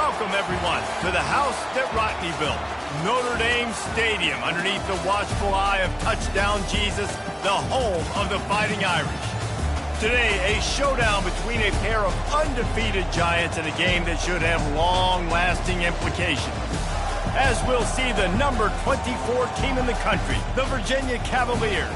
Welcome, everyone, to the house that Rodney built, Notre Dame Stadium, underneath the watchful eye of Touchdown Jesus, the home of the Fighting Irish. Today, a showdown between a pair of undefeated giants in a game that should have long-lasting implications. As we'll see the number 24 team in the country, the Virginia Cavaliers,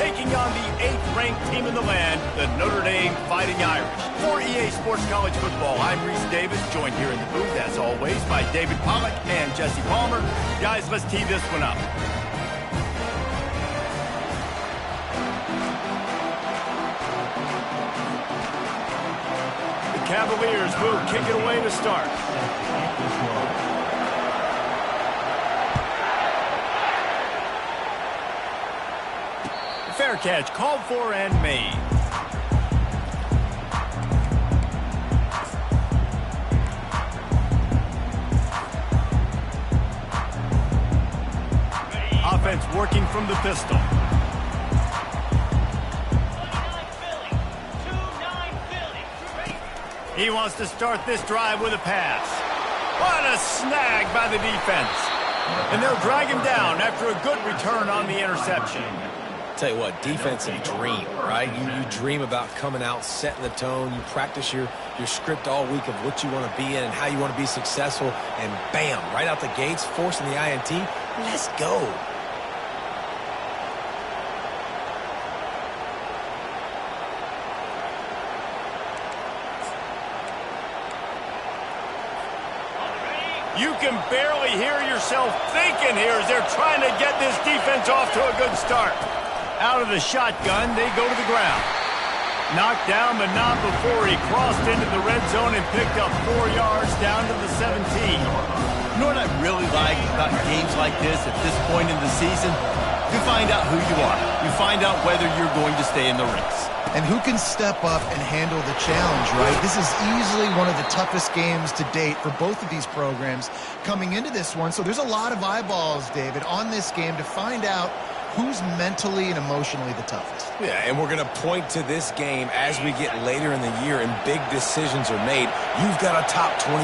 taking on the 8th-ranked team in the land, the Notre Dame Fighting Irish. For EA Sports College Football, I'm Reese Davis, joined here in the booth, as always, by David Pollack and Jesse Palmer. Guys, let's tee this one up. The Cavaliers will kick it away to start. Fair catch, called for and made. Offense working from the pistol. He wants to start this drive with a pass. What a snag by the defense. And they'll drag him down after a good return on the interception. Tell you what, defensive dream, right? You dream about coming out, setting the tone. You practice your script all week of what you want to be in and how you want to be successful. And bam, right out the gates, forcing the INT. Let's go. You can barely hear yourself thinking here as they're trying to get this defense off to a good start. Out of the shotgun, they go to the ground. Knocked down, but not before he crossed into the red zone and picked up 4 yards down to the 17. You know what I really like about games like this at this point in the season? You find out who you are. You find out whether you're going to stay in the race. And who can step up and handle the challenge, right? This is easily one of the toughest games to date for both of these programs coming into this one. So there's a lot of eyeballs, David, on this game to find out who's mentally and emotionally the toughest. Yeah, and we're going to point to this game as we get later in the year and big decisions are made. You've got a top 25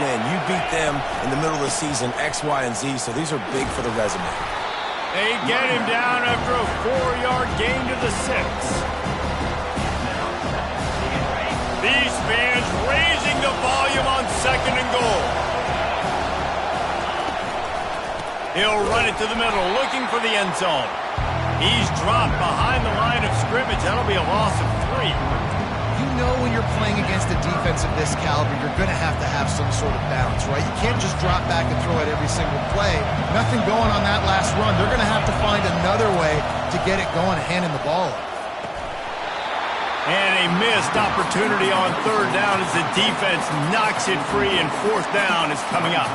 win. You beat them in the middle of the season, X, Y, and Z, so these are big for the resume. They get him down after a 4-yard gain to the 6. These fans raising the volume on 2nd and goal. He'll run it to the middle, looking for the end zone. He's dropped behind the line of scrimmage. That'll be a loss of 3. You know when you're playing against a defense of this caliber, you're going to have some sort of balance, right? You can't just drop back and throw it every single play. Nothing going on that last run. They're going to have to find another way to get it going, handing the ball off. And a missed opportunity on 3rd down as the defense knocks it free, and 4th down is coming up.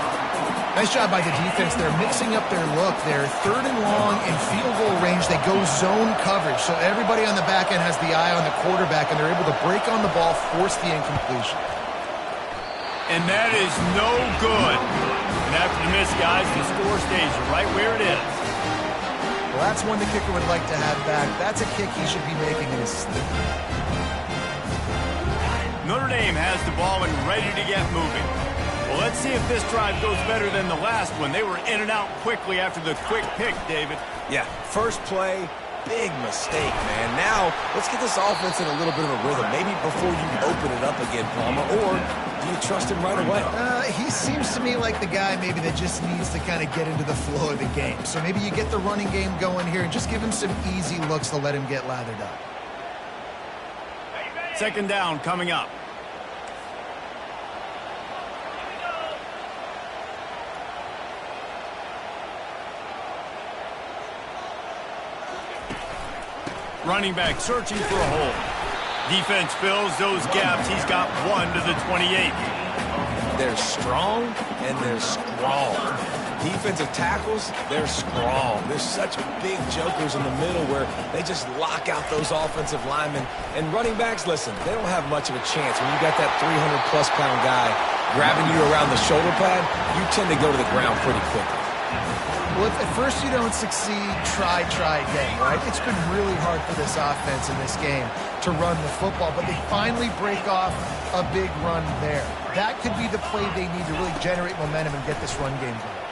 Nice job by the defense. They're mixing up their look. They're 3rd and long in field goal range. They go zone coverage. So everybody on the back end has the eye on the quarterback, and they're able to break on the ball, force the incompletion. And that is no good. And after the miss, guys, the score stays right where it is. Well, that's one the kicker would like to have back. That's a kick he should be making in his sleep. Notre Dame has the ball and ready to get moving. Well, let's see if this drive goes better than the last one. They were in and out quickly after the quick pick, David. Yeah, first play, big mistake, man. Now, let's get this offense in a little bit of a rhythm. Maybe before you open it up again, Palmer, or do you trust him right away? He seems to me like the guy maybe that just needs to kind of get into the flow of the game. So maybe you get the running game going here and just give him some easy looks to let him get lathered up. 2nd down coming up. Running back searching for a hole. Defense fills those gaps. He's got 1 to the 28. They're strong and they're strong. Defensive tackles, they're strong. There's such big jokers in the middle where they just lock out those offensive linemen. And running backs, listen, they don't have much of a chance. When you got that 300-plus pound guy grabbing you around the shoulder pad, you tend to go to the ground pretty quickly. Well, if at first you don't succeed, try again, right? It's been really hard for this offense in this game to run the football, but they finally break off a big run there. That could be the play they need to really generate momentum and get this run game going.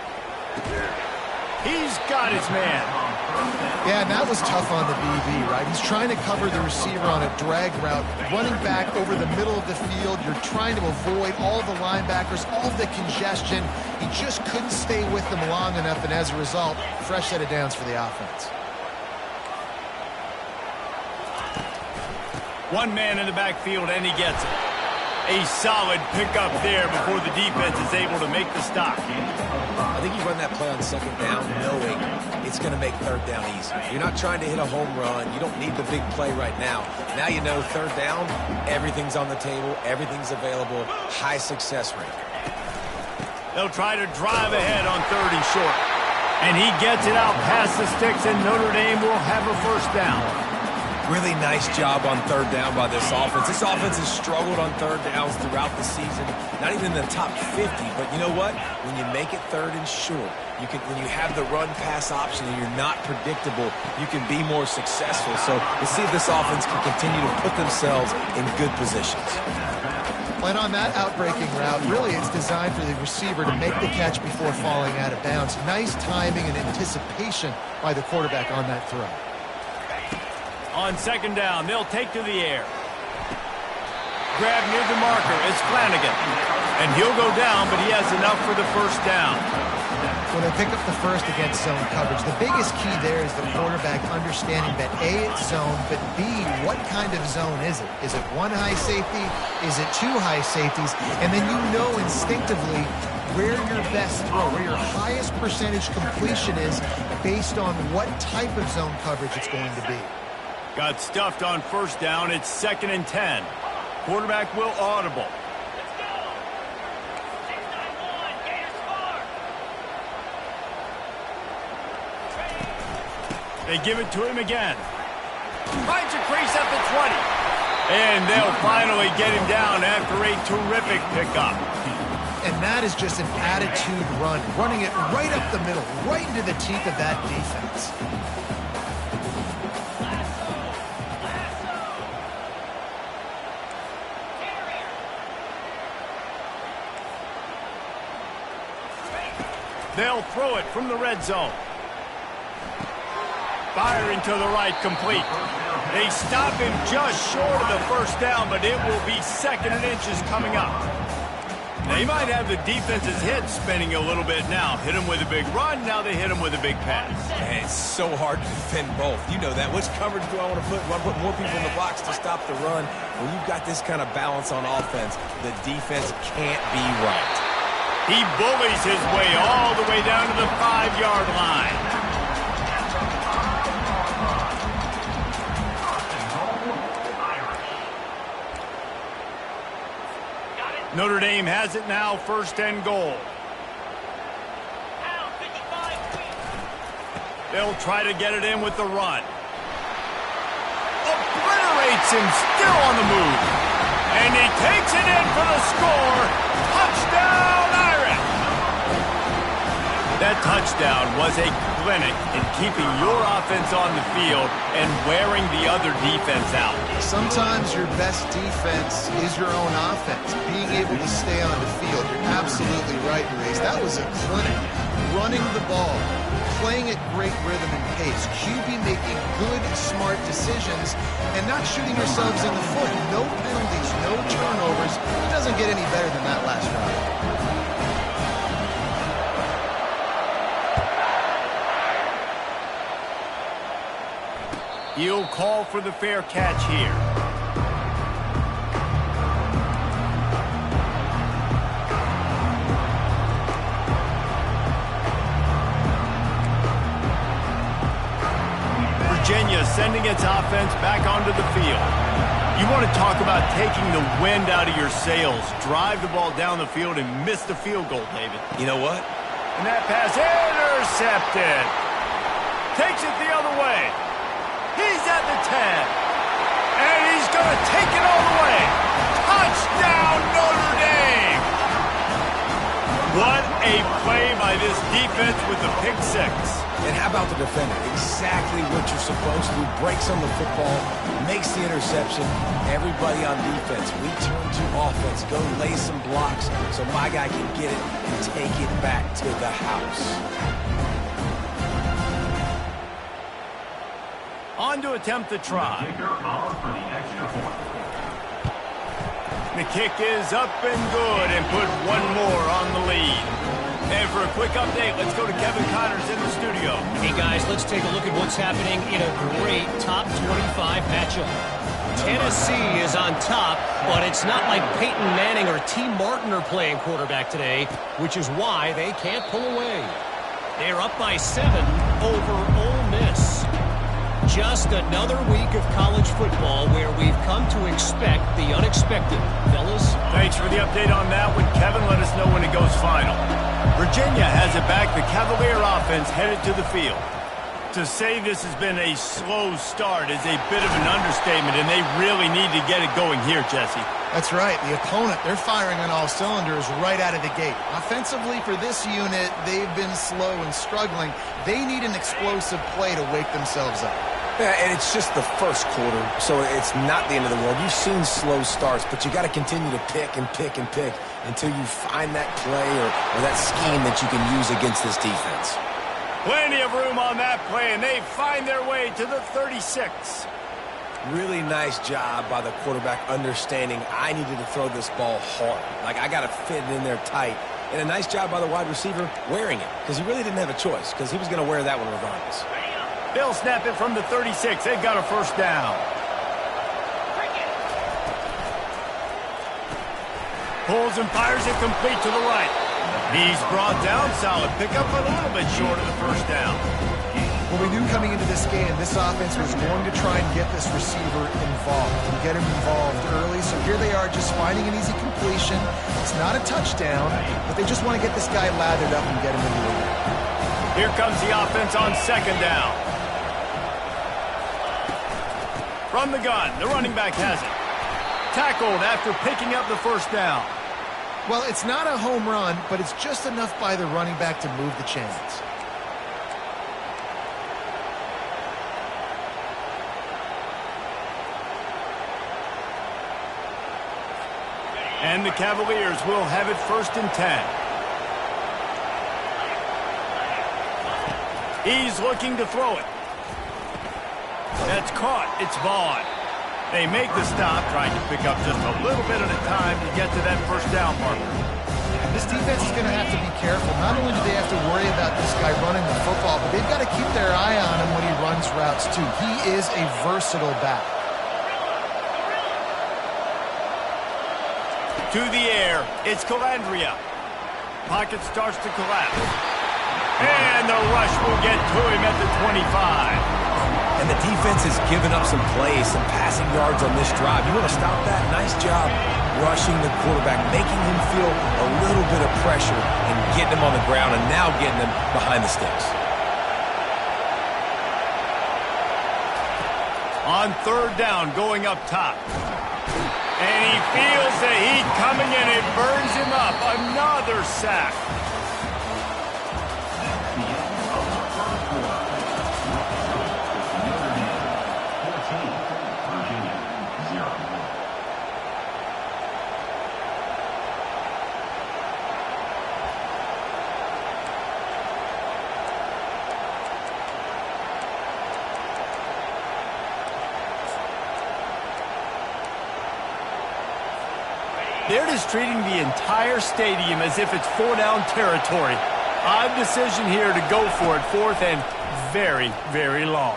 He's got his man. Yeah, and that was tough on the DB, right? He's trying to cover the receiver on a drag route, running back over the middle of the field. You're trying to avoid all the linebackers, all the congestion. He just couldn't stay with them long enough, and as a result, fresh set of downs for the offense. One man in the backfield, and he gets it. A solid pickup there before the defense is able to make the stop. I think you run that play on second down knowing it's going to make third down easy. You're not trying to hit a home run. You don't need the big play right now. Now you know third down, everything's on the table, everything's available, high success rate. They'll try to drive ahead on 3rd and short. And he gets it out past the sticks, and Notre Dame will have a first down. Really nice job on third down by this offense. This offense has struggled on third downs throughout the season. Not even in the top 50, but you know what? When you make it 3rd and short, when you have the run-pass option and you're not predictable, you can be more successful. So we'll see if this offense can continue to put themselves in good positions. And on that outbreaking route, really it's designed for the receiver to make the catch before falling out of bounds. Nice timing and anticipation by the quarterback on that throw. On 2nd down, they'll take to the air. Grab near the marker is Flanagan. And he'll go down, but he has enough for the first down. When they pick up the first against zone coverage, the biggest key there is the quarterback understanding that A, it's zone, but B, what kind of zone is it? Is it one high safety? Is it two high safeties? And then you know instinctively where your best throw, where your highest percentage completion is based on what type of zone coverage it's going to be. Got stuffed on 1st down. It's 2nd and 10. Quarterback will audible. They give it to him again. Finds a crease at the 20. And they'll finally get him down after a terrific pickup. And that is just an attitude run, running it right up the middle, right into the teeth of that defense. They'll throw it from the red zone. Firing to the right, complete. They stop him just short of the first down, but it will be 2nd and inches coming up. They might have the defense's head spinning a little bit now. Hit him with a big run, now they hit him with a big pass. Man, it's so hard to defend both. You know that. Which coverage do I want to put? Do I put more people in the box to stop the run? When you've got this kind of balance on offense, the defense can't be right. He bullies his way all the way down to the 5-yard line. Notre Dame has it now, 1st and goal. They'll try to get it in with the run. Obliterates him, still on the move. And he takes it in for the score. Touchdown, Irish! That touchdown was a clinic in keeping your offense on the field and wearing the other defense out. Sometimes your best defense is your own offense, being able to stay on the field. You're absolutely right, Maurice. That was a clinic. Running the ball, playing at great rhythm and pace, QB making good, smart decisions, and not shooting yourselves in the foot. No penalties, no turnovers. It doesn't get any better than that last round. He'll call for the fair catch here. Virginia sending its offense back onto the field. You want to talk about taking the wind out of your sails. Drive the ball down the field and miss the field goal, David. You know what? And that pass intercepted. Takes it the other way. He's at the 10. And he's going to take it all the way. Touchdown, Notre Dame! What a play by this defense with the pick six. And how about the defender? Exactly what you're supposed to do. Breaks on the football, makes the interception. Everybody on defense, we turn to offense. Go lay some blocks so my guy can get it and take it back to the house. On to attempt the try. The kick is up and good and put one more on the lead. And for a quick update, let's go to Kevin Connors in the studio. Hey, guys, let's take a look at what's happening in a great top 25 matchup. Tennessee is on top, but it's not like Peyton Manning or T. Martin are playing quarterback today, which is why they can't pull away. They're up by 7 over Ole Miss. Just another week of college football where we've come to expect the unexpected. Fellas? Thanks for the update on that one, Kevin. Let us know when it goes final. Virginia has it back. The Cavalier offense headed to the field. To say this has been a slow start is a bit of an understatement, and they really need to get it going here, Jesse. That's right. The opponent, they're firing on all cylinders right out of the gate. Offensively, for this unit, they've been slow and struggling. They need an explosive play to wake themselves up. Yeah, and it's just the first quarter, so it's not the end of the world. You've seen slow starts, but you got to continue to pick and pick and pick until you find that play or that scheme that you can use against this defense. Plenty of room on that play, and they find their way to the 36. Really nice job by the quarterback understanding I needed to throw this ball hard. Like, I got to fit it in there tight. And a nice job by the wide receiver wearing it, because he really didn't have a choice, because he was going to wear that one regardless. They'll snap it from the 36. They've got a first down. Pulls and fires it complete to the right. He's brought down. Solid pickup, but a little bit short of the first down. Well, we knew coming into this game, this offense was going to try and get this receiver involved and get him involved early. So here they are just finding an easy completion. It's not a touchdown, but they just want to get this guy lathered up and get him into the lead. Here comes the offense on second down. From the gun, the running back has it. Tackled after picking up the first down. Well, it's not a home run, but it's just enough by the running back to move the chains. And the Cavaliers will have it 1st and 10. He's looking to throw it. That's caught. It's Vaughn. They make the stop, trying to pick up just a little bit at a time to get to that first down marker. This defense is going to have to be careful. Not only do they have to worry about this guy running the football, but they've got to keep their eye on him when he runs routes, too. He is a versatile back. To the air, it's Calandria. Pocket starts to collapse. And the rush will get to him at the 25. And the defense has given up some plays, some passing yards on this drive. You want to stop that? Nice job rushing the quarterback, making him feel a little bit of pressure and getting him on the ground and now getting him behind the sticks. On third down, going up top. And he feels the heat coming in. It burns him up. Another sack. They're just treating the entire stadium as if it's 4-down territory. Odd decision here to go for it, 4th and very, very long.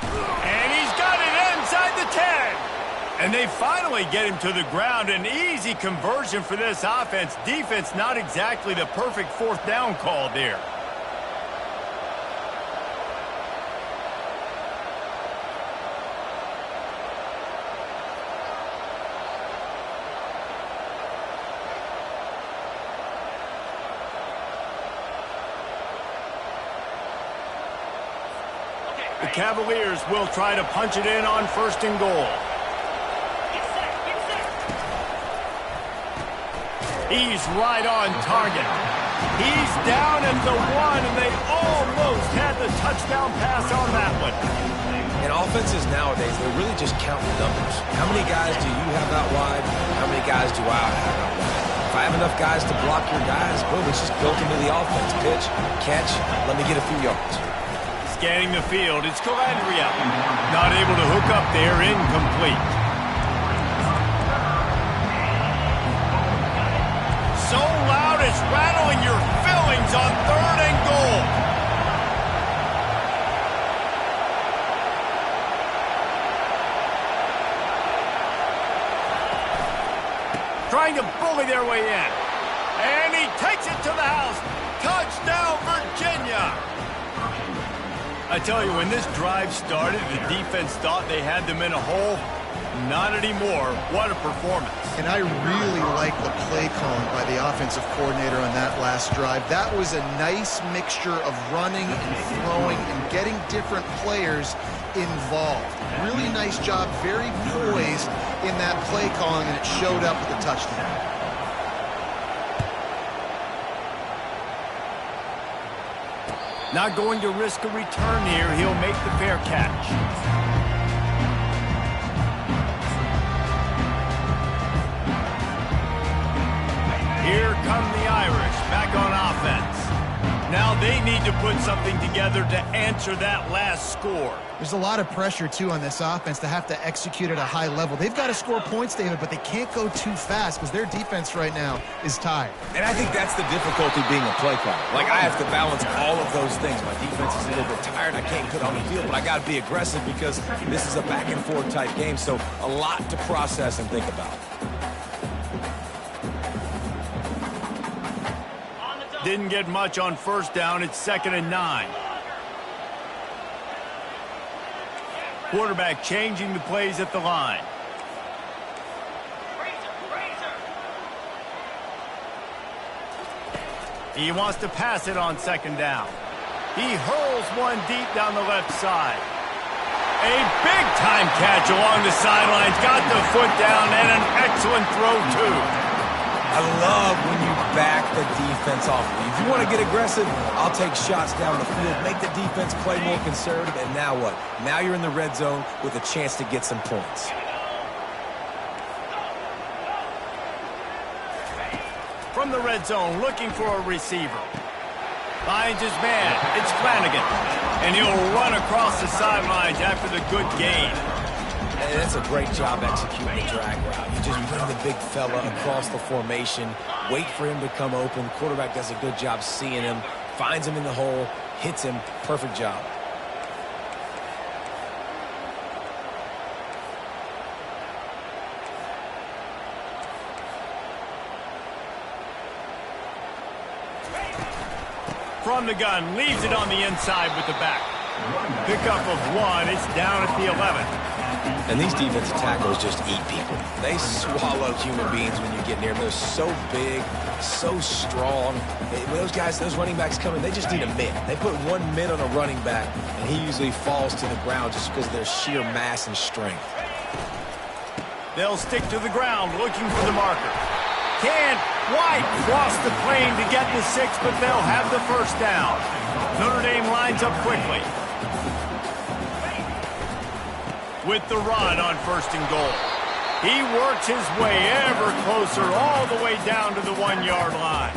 And he's got it inside the 10. And they finally get him to the ground. An easy conversion for this offense. Defense not exactly the perfect 4th down call there. The Cavaliers will try to punch it in on 1st and goal. He's right on target. He's down at the 1, and they almost had the touchdown pass on that one. In offenses nowadays, they're really just counting numbers. How many guys do you have out wide? How many guys do I have out wide? If I have enough guys to block your guys, boom, it's just built into the offense. Pitch, catch, let me get a few yards. Scanning the field, it's Calandria. Not able to hook up there, incomplete. So loud it's rattling your fillings on 3rd and goal. Trying to bully their way in. And he takes it to the house. Touchdown, Virginia. I tell you, when this drive started, the defense thought they had them in a hole. Not anymore. What a performance. And I really like the play calling by the offensive coordinator on that last drive. That was a nice mixture of running and throwing and getting different players involved. Really nice job, very poised in that play calling, and it showed up with the touchdown. Not going to risk a return here. He'll make the fair catch. Here come the Irish, back on offense. Now they need to put something together to answer that last score. There's a lot of pressure, too, on this offense to have to execute at a high level. They've got to score points, David, but they can't go too fast because their defense right now is tired. And I think that's the difficulty being a play caller. Like, I have to balance all of those things. My defense is a little bit tired. I can't put on the field, but I got to be aggressive because this is a back-and-forth type game, so a lot to process and think about. Didn't get much on 1st down. It's 2nd and 9. Quarterback changing the plays at the line. He wants to pass it on 2nd down. He hurls one deep down the left side. A big-time catch along the sidelines. Got the foot down and an excellent throw, too. I love when you back the defense off. If you want to get aggressive, I'll take shots down the field, make the defense play more conservative, and now what? Now you're in the red zone with a chance to get some points. From the red zone, looking for a receiver. Finds his man. It's Flanagan. And he'll run across the sidelines after the good gain. And that's a great job executing the drag route. You just bring the big fella across the formation, wait for him to come open. Quarterback does a good job seeing him, finds him in the hole, hits him. Perfect job. From the gun, leaves it on the inside with the back. Pickup of 1, it's down at the 11. And these defensive tackles just eat people. They swallow human beings when you get near them. They're so big, so strong. When those guys, those running backs come in, they just need a mid. They put 1 mid on a running back, and he usually falls to the ground just because of their sheer mass and strength. They'll stick to the ground looking for the marker. Can't quite cross the plane to get the 6, but they'll have the 1st down. Notre Dame lines up quickly. With the run on 1st and goal. He works his way ever closer all the way down to the 1-yard line.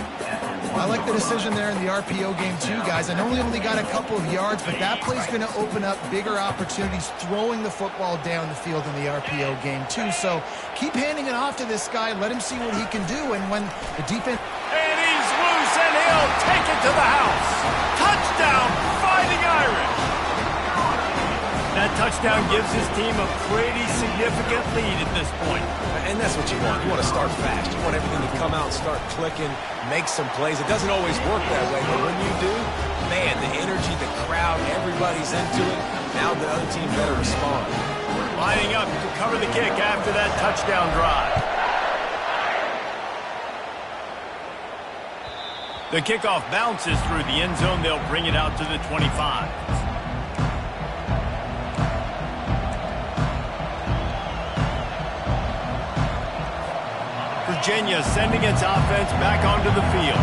I like the decision there in the RPO game too, guys. I know we only got a couple of yards, but that play's going to open up bigger opportunities throwing the football down the field in the RPO game too. So keep handing it off to this guy. Let him see what he can do. And when the defense... And he's loose, and he'll take it to the house. Touchdown, Fighting Irish. That touchdown gives his team a pretty significant lead at this point. And that's what you want. You want to start fast. You want everything to come out and start clicking, make some plays. It doesn't always work that way, but when you do, man, the energy, the crowd, everybody's into it. Now the other team better respond. Lining up to cover the kick after that touchdown drive. The kickoff bounces through the end zone. They'll bring it out to the 25. Virginia sending its offense back onto the field.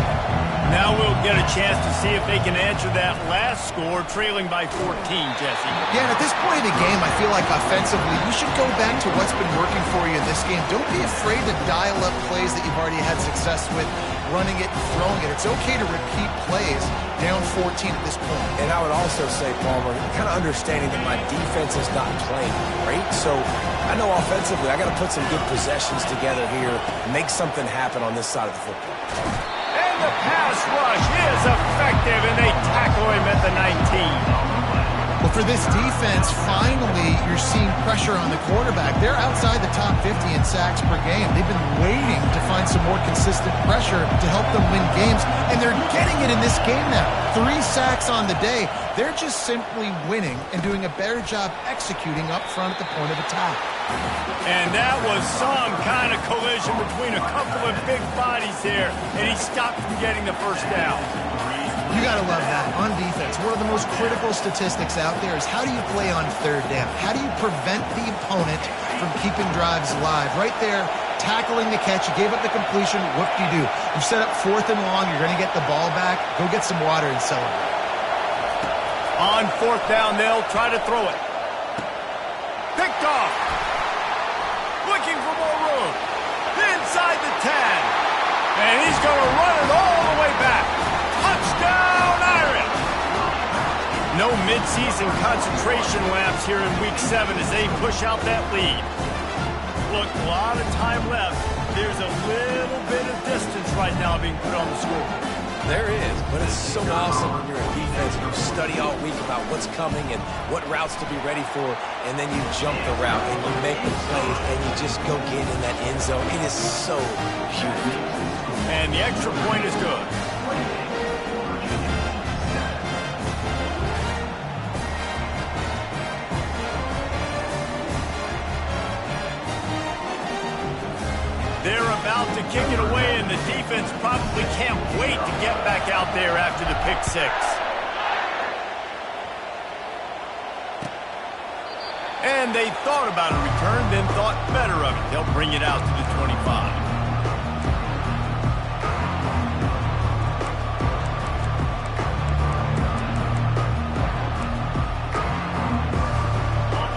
Now we'll get a chance to see if they can answer that last score, trailing by 14, Jesse. Yeah, and at this point in the game, I feel like offensively, you should go back to what's been working for you in this game. Don't be afraid to dial up plays that you've already had success with, running it and throwing it. It's okay to repeat plays down 14 at this point. And I would also say, Palmer, kind of understanding that my defense is not playing great, so I know offensively I got to put some good possessions together here, make something happen on this side of the football. And the pass rush is effective, and they tackle him at the 19. Well, for this defense, finally, you're seeing pressure on the quarterback. They're outside the top 50 in sacks per game. They've been waiting to find some more consistent pressure to help them win games, and they're getting it in this game now. 3 sacks on the day. They're just simply winning and doing a better job executing up front at the point of attack. And that was some kind of collision between a couple of big bodies there, and he stopped from getting the first down. You got to love that. On defense, one of the most critical statistics out there is how do you play on third down? How do you prevent the opponent from keeping drives alive? Right there, tackling the catch. You gave up the completion. What do you do? You set up 4th and long. You're going to get the ball back. Go get some water and celebrate. On 4th down, they'll try to throw it. Picked off. Looking for more room. Inside the 10. And he's going to run it all the way back. Touchdown, Irish! No midseason concentration laps here in Week 7 as they push out that lead. Look, a lot of time left. There's a little bit of distance right now being put on the scoreboard. There is, but it's so awesome when you're a defense and you study all week about what's coming and what routes to be ready for, and then you jump the route and you make the plays and you just go get in that end zone. It is so huge. And the extra point is good. They're about to kick it away, and the defense probably can't wait to get back out there after the pick 6. And they thought about a return, then thought better of it. They'll bring it out to the 25.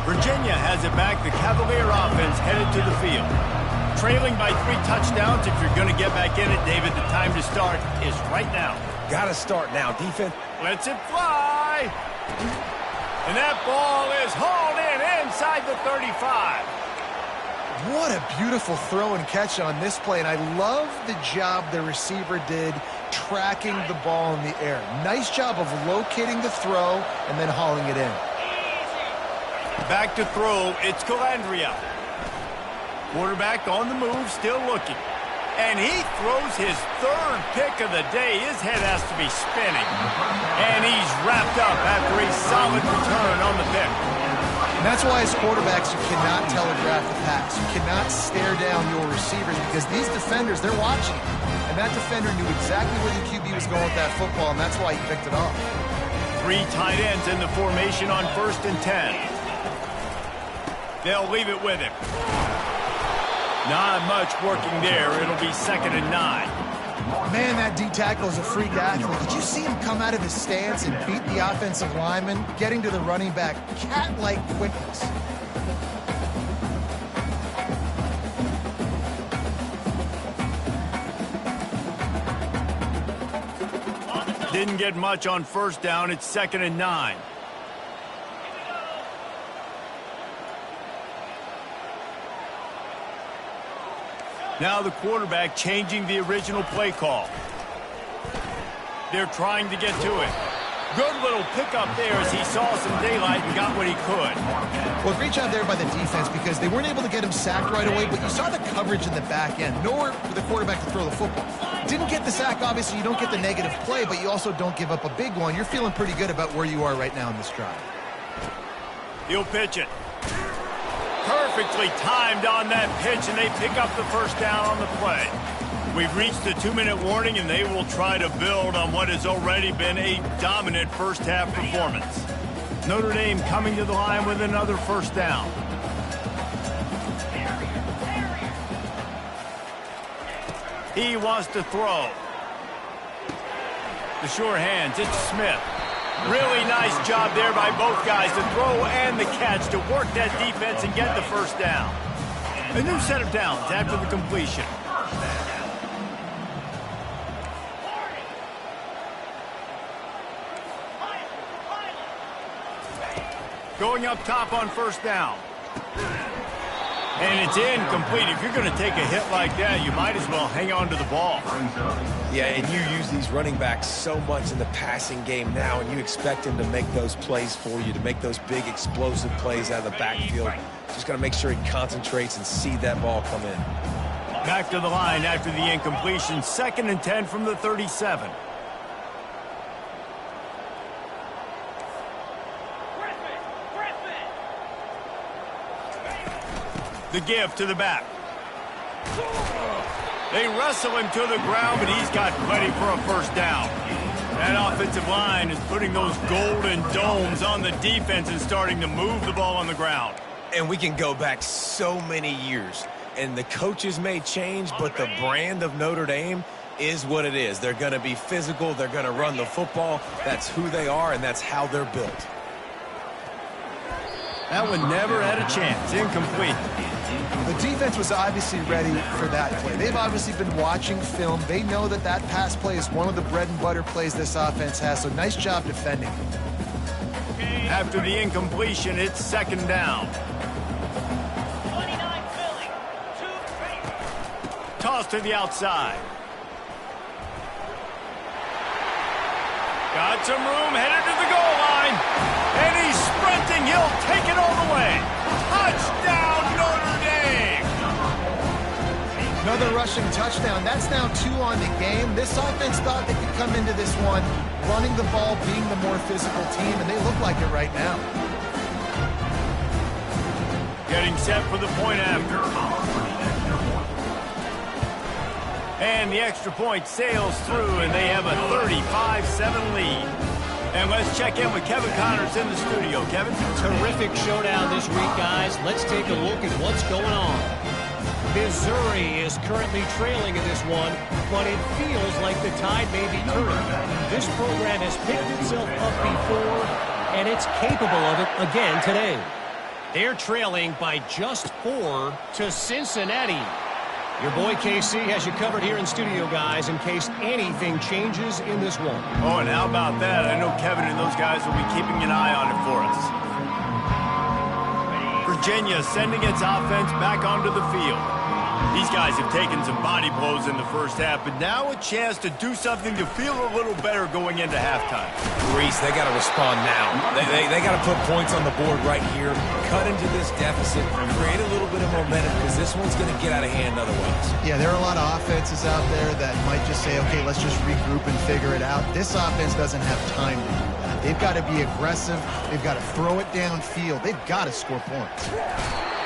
Virginia has it back. The Cavalier offense headed to the field. Trailing by 3 touchdowns. If you're going to get back in it, David, the time to start is right now. Got to start now. Defense. Lets it fly. And that ball is hauled in inside the 35. What a beautiful throw and catch on this play, and I love the job the receiver did tracking the ball in the air. Nice job of locating the throw and then hauling it in. Back to throw. It's Calandria. Quarterback on the move, still looking. And he throws his 3rd pick of the day. His head has to be spinning. And he's wrapped up after a solid return on the pick. And that's why as quarterbacks, you cannot telegraph the pass. You cannot stare down your receivers because these defenders, they're watching. And that defender knew exactly where the QB was going with that football, and that's why he picked it off. 3 tight ends in the formation on 1st and 10. They'll leave it with him. Not much working there. It'll be 2nd and 9. Man, that D tackle is a freak athlete. Did you see him come out of his stance and beat the offensive lineman, getting to the running back? Cat-like quickness. Didn't get much on 1st down. It's 2nd and 9. Now the quarterback changing the original play call. They're trying to get to it. Good little pickup there as he saw some daylight and got what he could. Well, great job there by the defense because they weren't able to get him sacked right away, but you saw the coverage in the back end. Nowhere for the quarterback to throw the football. Didn't get the sack, obviously. You don't get the negative play, but you also don't give up a big one. You're feeling pretty good about where you are right now in this drive. He'll pitch it. Perfectly timed on that pitch, and they pick up the 1st down on the play. We've reached the 2-minute warning, and they will try to build on what has already been a dominant first-half performance. Notre Dame coming to the line with another 1st down. He wants to throw. The sure hands, it's Smith. Really nice job there by both guys, the throw and the catch, to work that defense and get the first down. A new set of downs after the completion. Going up top on first down. And it's incomplete. If you're going to take a hit like that, you might as well hang on to the ball. Yeah, and you use these running backs so much in the passing game now, and you expect him to make those plays for you, to make those big explosive plays out of the backfield. Just got to make sure he concentrates and see that ball come in. Back to the line after the incompletion. 2nd and 10 from the 37. The give to the back. They wrestle him to the ground, but he's got plenty for a first down. That offensive line is putting those golden domes on the defense and starting to move the ball on the ground. And we can go back so many years, and the coaches may change, but the brand of Notre Dame is what it is. They're going to be physical. They're going to run the football. That's who they are, and that's how they're built. That one never had a chance. Incomplete. The defense was obviously ready for that play. They've obviously been watching film. They know that that pass play is one of the bread and butter plays this offense has, so nice job defending. After the incompletion, it's 2nd down. Toss to the outside. Got some room, headed to the goal line. And he's sprinting. He'll take it all the way. Touchdown, Notre Dame. Another rushing touchdown. That's now 2 on the game. This offense thought they could come into this one running the ball, being the more physical team, and they look like it right now. Getting set for the point after. And the extra point sails through, and they have a 35-7 lead. And let's check in with Kevin Connors in the studio. Kevin? Terrific showdown this week, guys. Let's take a look at what's going on. Missouri is currently trailing in this one, but it feels like the tide may be turning. This program has picked itself up before, and it's capable of it again today. They're trailing by just 4 to Cincinnati. Your boy KC has you covered here in studio, guys, in case anything changes in this one. Oh, and how about that? I know Kevin and those guys will be keeping an eye on it for us. Virginia sending its offense back onto the field. These guys have taken some body blows in the first half, but now a chance to do something to feel a little better going into halftime. Reese, they got to respond now. They got to put points on the board right here, cut into this deficit, create a little bit of momentum, because this one's going to get out of hand otherwise. Yeah, there are a lot of offenses out there that might just say, okay, let's just regroup and figure it out. This offense doesn't have time to do that. They've got to be aggressive. They've got to throw it downfield. They've got to score points.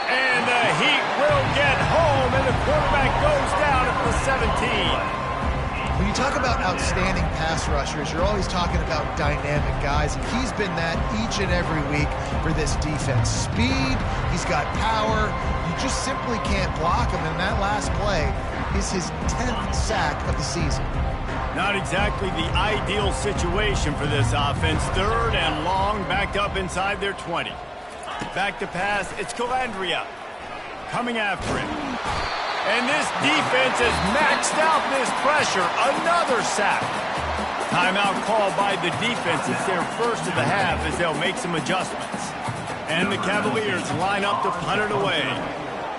And the Heat will get home, and the quarterback goes down at the 17. When you talk about outstanding pass rushers, you're always talking about dynamic guys, and he's been that each and every week for this defense. Speed, he's got power. You just simply can't block him, and that last play is his 10th sack of the season. Not exactly the ideal situation for this offense. 3rd and long, backed up inside their 20. Back to pass, it's Calandria coming after him. And this defense has maxed out this pressure. Another sack. Timeout called by the defense. It's their first of the half as they'll make some adjustments. And the Cavaliers line up to punt it away.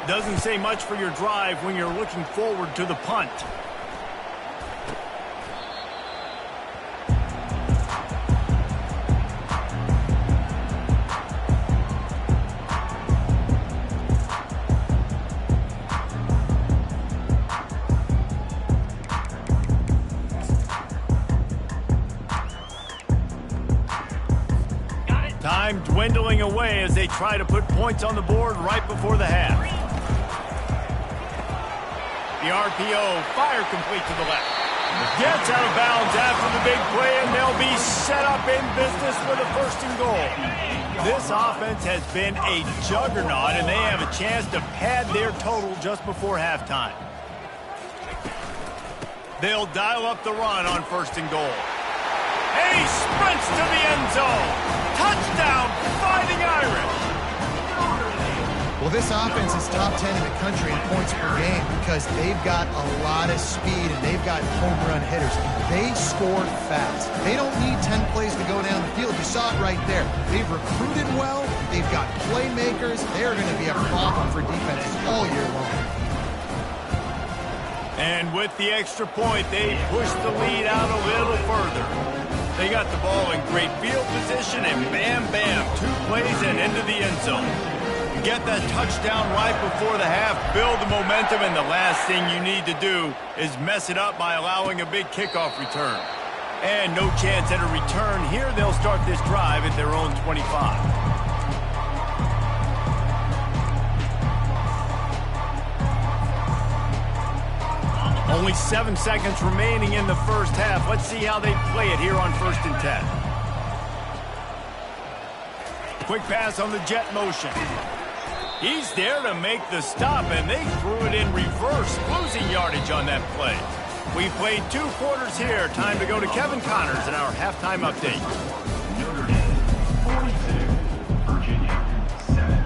Doesn't say much for your drive when you're looking forward to the punt. Time dwindling away as they try to put points on the board right before the half. The RPO, fire complete to the left. Gets out of bounds after the big play, and they'll be set up in business with a 1st and goal. This offense has been a juggernaut, and they have a chance to pad their total just before halftime. They'll dial up the run on 1st and goal. And he sprints to the end zone. Touchdown, Fighting Irish. Well, this offense is top 10 in the country in points per game because they've got a lot of speed and they've got home run hitters. They score fast. They don't need 10 plays to go down the field. You saw it right there. They've recruited well. They've got playmakers. They're going to be a problem for defenses all year long. And with the extra point, they push the lead out a little further. They got the ball in great field position, and bam, bam, 2 plays and into the end zone. You get that touchdown right before the half, build the momentum, and the last thing you need to do is mess it up by allowing a big kickoff return. And no chance at a return here. They'll start this drive at their own 25. Only 7 seconds remaining in the first half. Let's see how they play it here on 1st and 10. Quick pass on the jet motion. He's there to make the stop, and they threw it in reverse, losing yardage on that play. We played 2 quarters here. Time to go to Kevin Connors in our halftime update. Notre Dame 42, Virginia 7.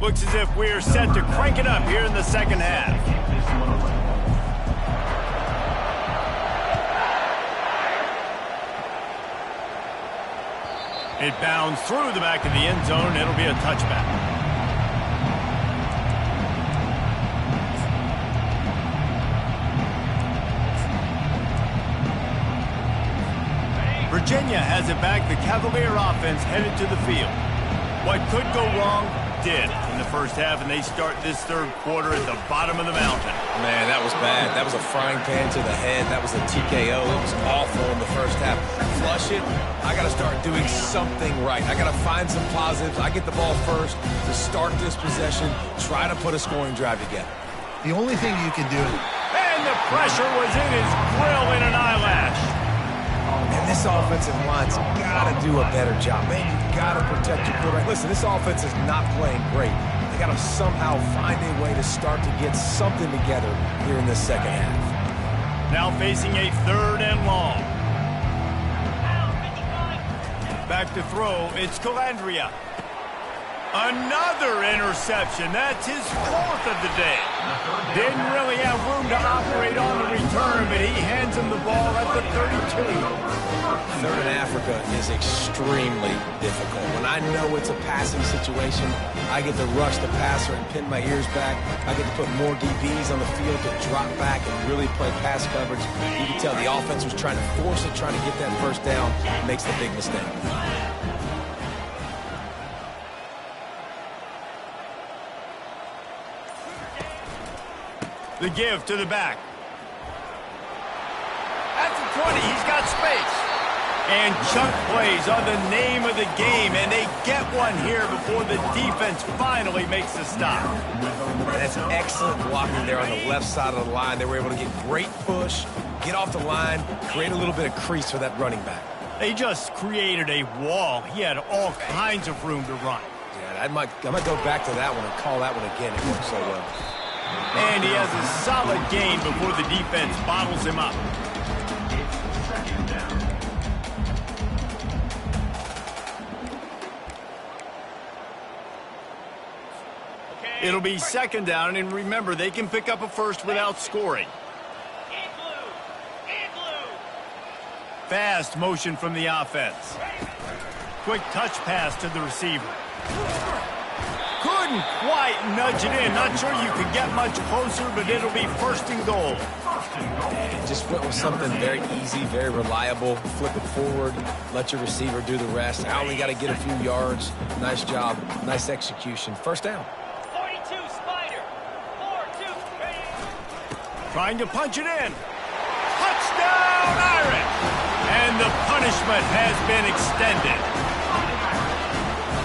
Looks as if we're set to crank it up here in the second half. It bounds through the back of the end zone. It'll be a touchback. Virginia has it back. The Cavalier offense headed to the field. What could go wrong did in the first half, and they start this 3rd quarter at the bottom of the mountain. Man, that was bad. That was a frying pan to the head. That was a TKO. It was awful in the first half. Flush it. I got to start doing something right. I got to find some positives. I get the ball first to start this possession, try to put a scoring drive together. The only thing you can do... And the pressure was in his grill in an eyelash. And this offensive line's got to do a better job. Man, you got to protect your quarterback. Listen, this offense is not playing great. They got to somehow find a way to start to get something together here in this second half. Now facing a 3rd and long. Back to throw. It's Calandria. Another interception. That's his 4th of the day. Didn't really have room to operate on the return, but he hands him the ball at the 32. 3rd in Africa is extremely difficult. When I know it's a passing situation, I get to rush the passer and pin my ears back. I get to put more DBs on the field to drop back and really play pass coverage. You can tell the offense was trying to force it, trying to get that first down, makes the big mistake. The give to the back. At the 20, he's got space. And chunk plays on the name of the game, and they get one here before the defense finally makes the stop. That's excellent blocking there on the left side of the line. They were able to get great push, get off the line, create a little bit of crease for that running back. They just created a wall. He had all kinds of room to run. Yeah, I might go back to that one and call that one again. It worked so well. And he has a solid gain before the defense bottles him up. Second down. It'll be 2nd down, and remember, they can pick up a first without scoring. Fast motion from the offense. Quick touch pass to the receiver. Couldn't quite nudge it in. Not sure you could get much closer, but it'll be 1st and goal. Just went with something very easy, very reliable. Flip it forward, let your receiver do the rest. I only got to get a few yards. Nice job, nice execution. 1st down. 42, Spider. 4-2, ready. Trying to punch it in. Touchdown, Irish! And the punishment has been extended.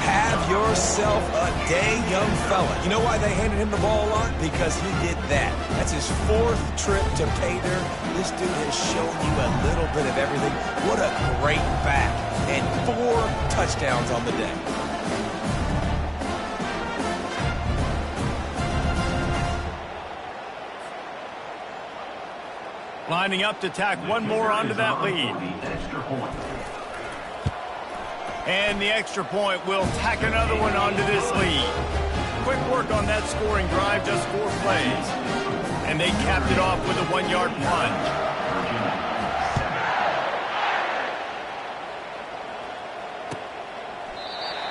Have yourself a day, young fella. You know why they handed him the ball a lot? Because he did that. That's his 4th trip to pay dirt. This dude has shown you a little bit of everything. What a great back. And 4 touchdowns on the day. Lining up to tack one more onto that lead. Extra point. And the extra point will tack another one onto this lead. Quick work on that scoring drive, just 4 plays. And they capped it off with a 1-yard plunge.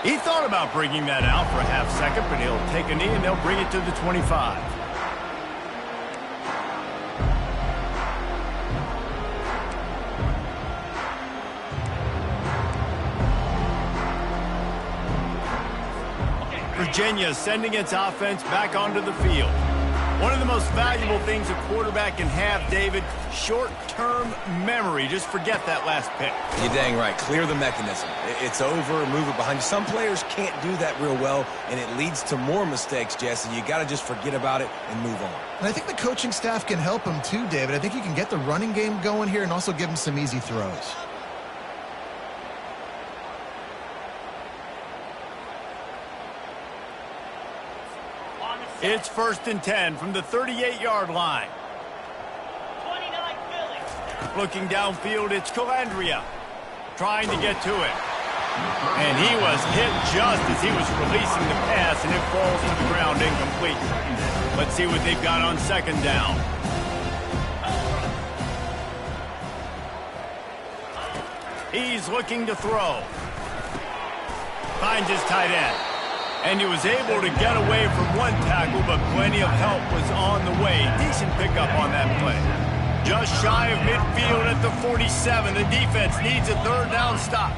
He thought about bringing that out for a half second, but he'll take a knee and they'll bring it to the 25. Virginia sending its offense back onto the field. One of the most valuable things a quarterback can have, David, short-term memory. Just forget that last pick. You're dang right. Clear the mechanism. It's over, move it behind you. Some players can't do that real well, and it leads to more mistakes, Jesse. You got to just forget about it and move on. And I think the coaching staff can help him too, David. I think you can get the running game going here and also give him some easy throws. It's 1st and 10 from the 38-yard line. 29 Philly. Looking downfield, it's Calandria trying to get to it. And he was hit just as he was releasing the pass, and it falls to the ground incomplete. Let's see what they've got on 2nd down. He's looking to throw. Finds his tight end. And he was able to get away from one tackle, but plenty of help was on the way. Decent pickup on that play. Just shy of midfield at the 47. The defense needs a 3rd down stop.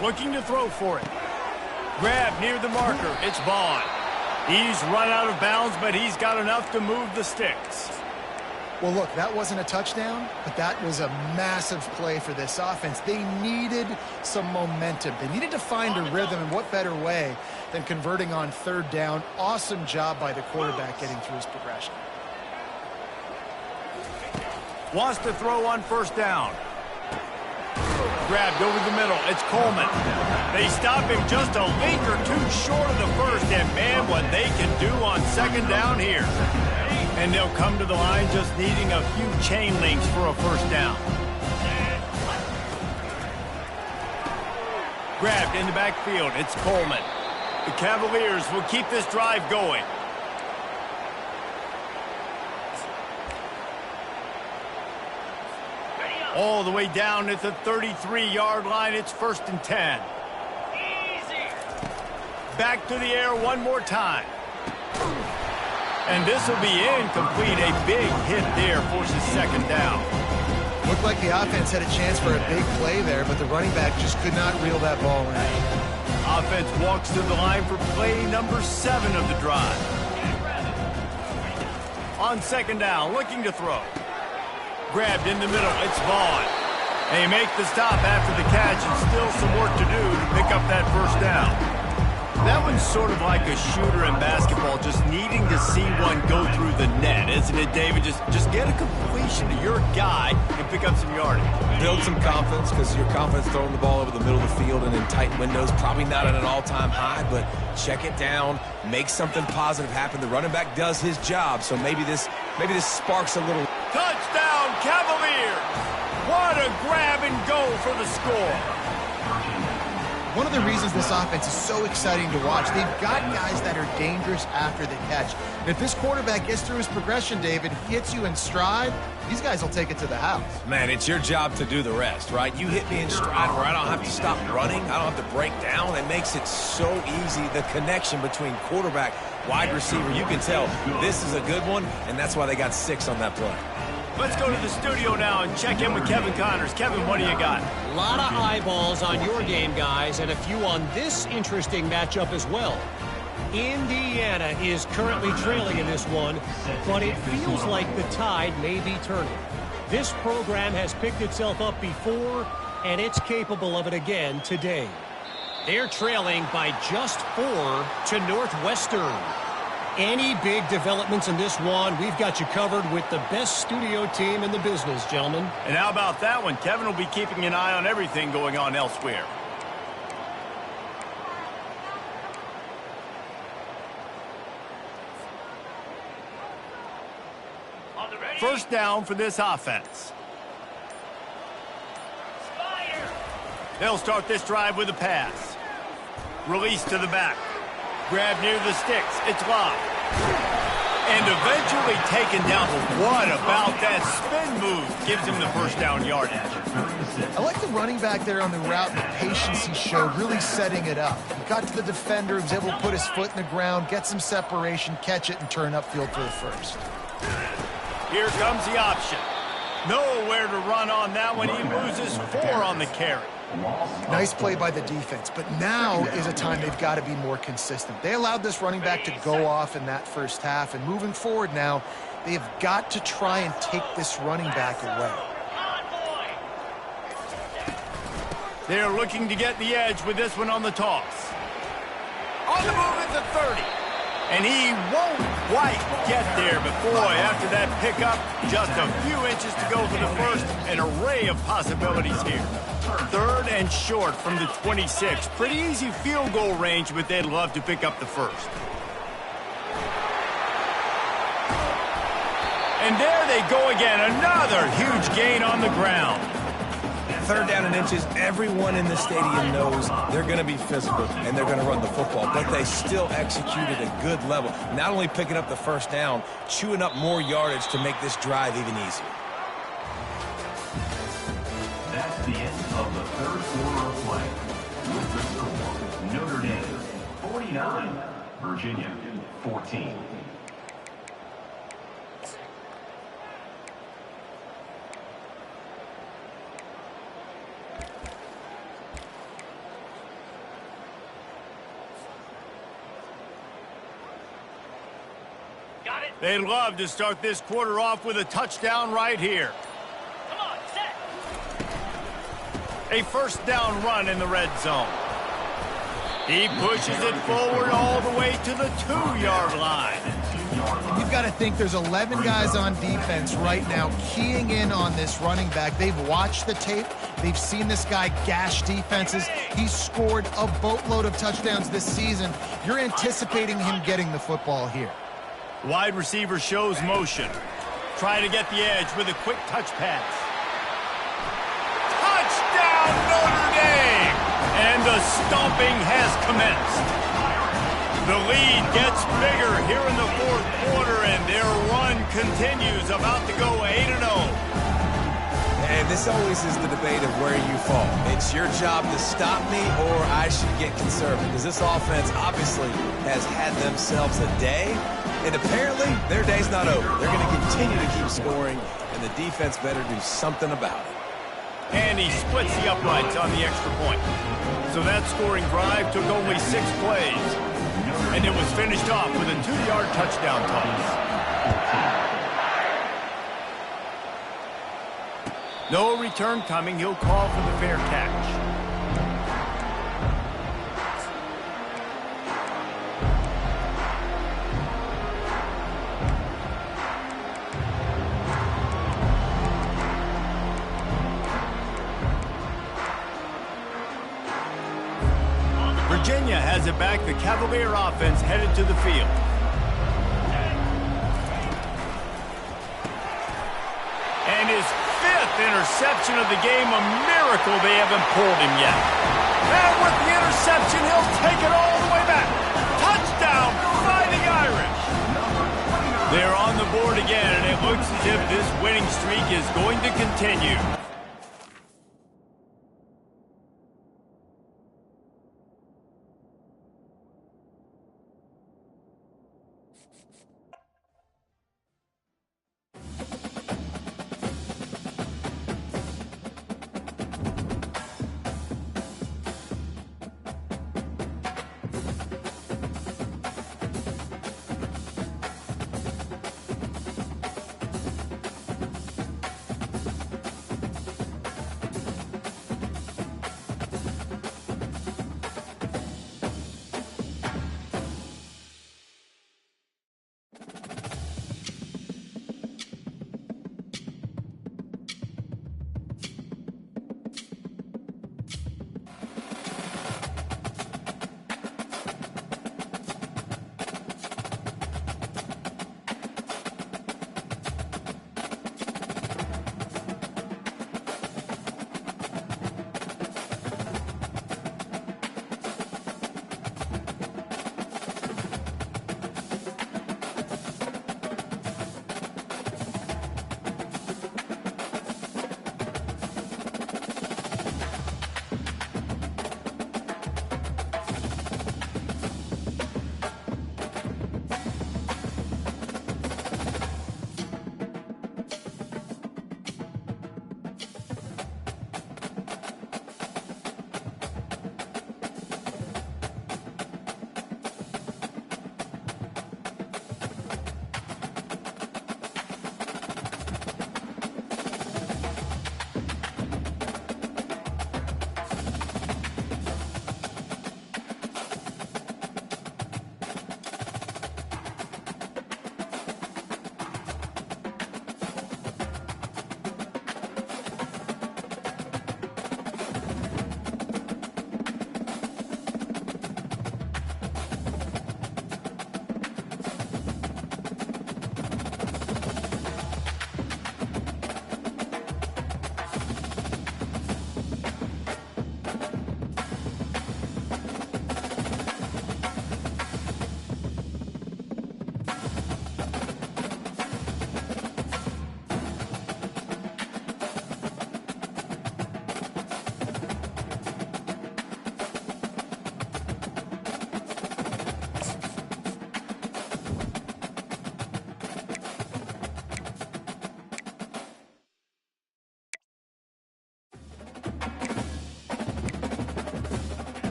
Looking to throw for it. Grab near the marker. It's Vaughn. He's run out of bounds, but he's got enough to move the sticks. Well, look, that wasn't a touchdown, but that was a massive play for this offense. They needed some momentum. They needed to find a rhythm, and what better way than converting on 3rd down. Awesome job by the quarterback getting through his progression. Wants to throw on 1st down. Grabbed over the middle. It's Coleman. They stop him just a link or two short of the first, and man, what they can do on 2nd down here. And they'll come to the line just needing a few chain links for a 1st down. Grabbed in the backfield. It's Coleman. The Cavaliers will keep this drive going. All the way down at the 33-yard line. It's 1st and 10. Easy. Back to the air one more time. And this will be incomplete. A big hit there forces 2nd down. Looked like the offense had a chance for a big play there, but the running back just could not reel that ball in. Offense walks to the line for play number 7 of the drive. On 2nd down, looking to throw. Grabbed in the middle, it's Vaughn. They make the stop after the catch, and still some work to do to pick up that 1st down. That one's sort of like a shooter in basketball, just needing to see one go through the net, isn't it, David? Just get a completion to your guy and pick up some yardage. Build some confidence, because your confidence throwing the ball over the middle of the field and in tight windows, probably not at an all-time high, but check it down, make something positive happen. The running back does his job, so maybe this sparks a little. Touchdown, Cavaliers! What a grab and go for the score. One of the reasons this offense is so exciting to watch, they've got guys that are dangerous after the catch. And if this quarterback gets through his progression, David, hits you in stride, these guys will take it to the house. Man, it's your job to do the rest, right? You hit me in stride where I don't have to stop running. I don't have to break down. It makes it so easy. The connection between quarterback, wide receiver, you can tell this is a good one, and that's why they got 6 on that play. Let's go to the studio now and check in with Kevin Connors. Kevin, what do you got? A lot of eyeballs on your game, guys, and a few on this interesting matchup as well. Indiana is currently trailing in this one, but it feels like the tide may be turning. This program has picked itself up before, and it's capable of it again today. They're trailing by just 4 to Northwestern. Any big developments in this one, we've got you covered with the best studio team in the business, gentlemen. And how about that one? Kevin will be keeping an eye on everything going on elsewhere. First down for this offense. They'll start this drive with a pass. Release to the back. Grab near the sticks. It's Love. And eventually taken down. What about that spin move? Gives him the first down yardage. I like the running back there on the route and the patience he showed, really setting it up. He got to the defender, he was able to put his foot in the ground, get some separation, catch it, and turn upfield for the first. Here comes the option. Nowhere to run on that one. He loses 4 on the carry. Nice play by the defense, but now is a time they've got to be more consistent. They allowed this running back to go off in that first half, and moving forward now, they have got to try and take this running back away. They're looking to get the edge with this one on the toss. On the move at the 30. And he won't quite get there, but boy, after that pickup, just a few inches to go for the first. An array of possibilities here. 3rd and short from the 26. Pretty easy field goal range, but they'd love to pick up the first. And there they go again. Another huge gain on the ground. 3rd down and inches, everyone in the stadium knows they're going to be physical and they're going to run the football, but they still executed a good level. Not only picking up the first down, chewing up more yardage to make this drive even easier. That's the end of the 3rd quarter of play. With the score, Notre Dame 49, Virginia 14. They'd love to start this quarter off with a touchdown right here. Come on, set. A first down run in the red zone. He pushes it forward all the way to the 2-yard line. You've got to think there's 11 guys on defense right now keying in on this running back. They've watched the tape. They've seen this guy gash defenses. He's scored a boatload of touchdowns this season. You're anticipating him getting the football here. Wide receiver shows motion. Trying to get the edge with a quick touch pass. Touchdown, Notre Dame! And the stomping has commenced. The lead gets bigger here in the 4th quarter, and their run continues, about to go 8-0. And this always is the debate of where you fall. It's your job to stop me, or I should get conservative, because this offense obviously has had themselves a day. And apparently, their day's not over. They're going to continue to keep scoring, and the defense better do something about it. And he splits the uprights on the extra point. So that scoring drive took only 6 plays. And it was finished off with a 2-yard touchdown toss. No return coming. He'll call for the fair catch. Virginia has it back. The Cavalier offense headed to the field. And his 5th interception of the game, a miracle they haven't pulled him yet. And with the interception, he'll take it all the way back. Touchdown, Fighting Irish. They're on the board again, and it looks as if this winning streak is going to continue.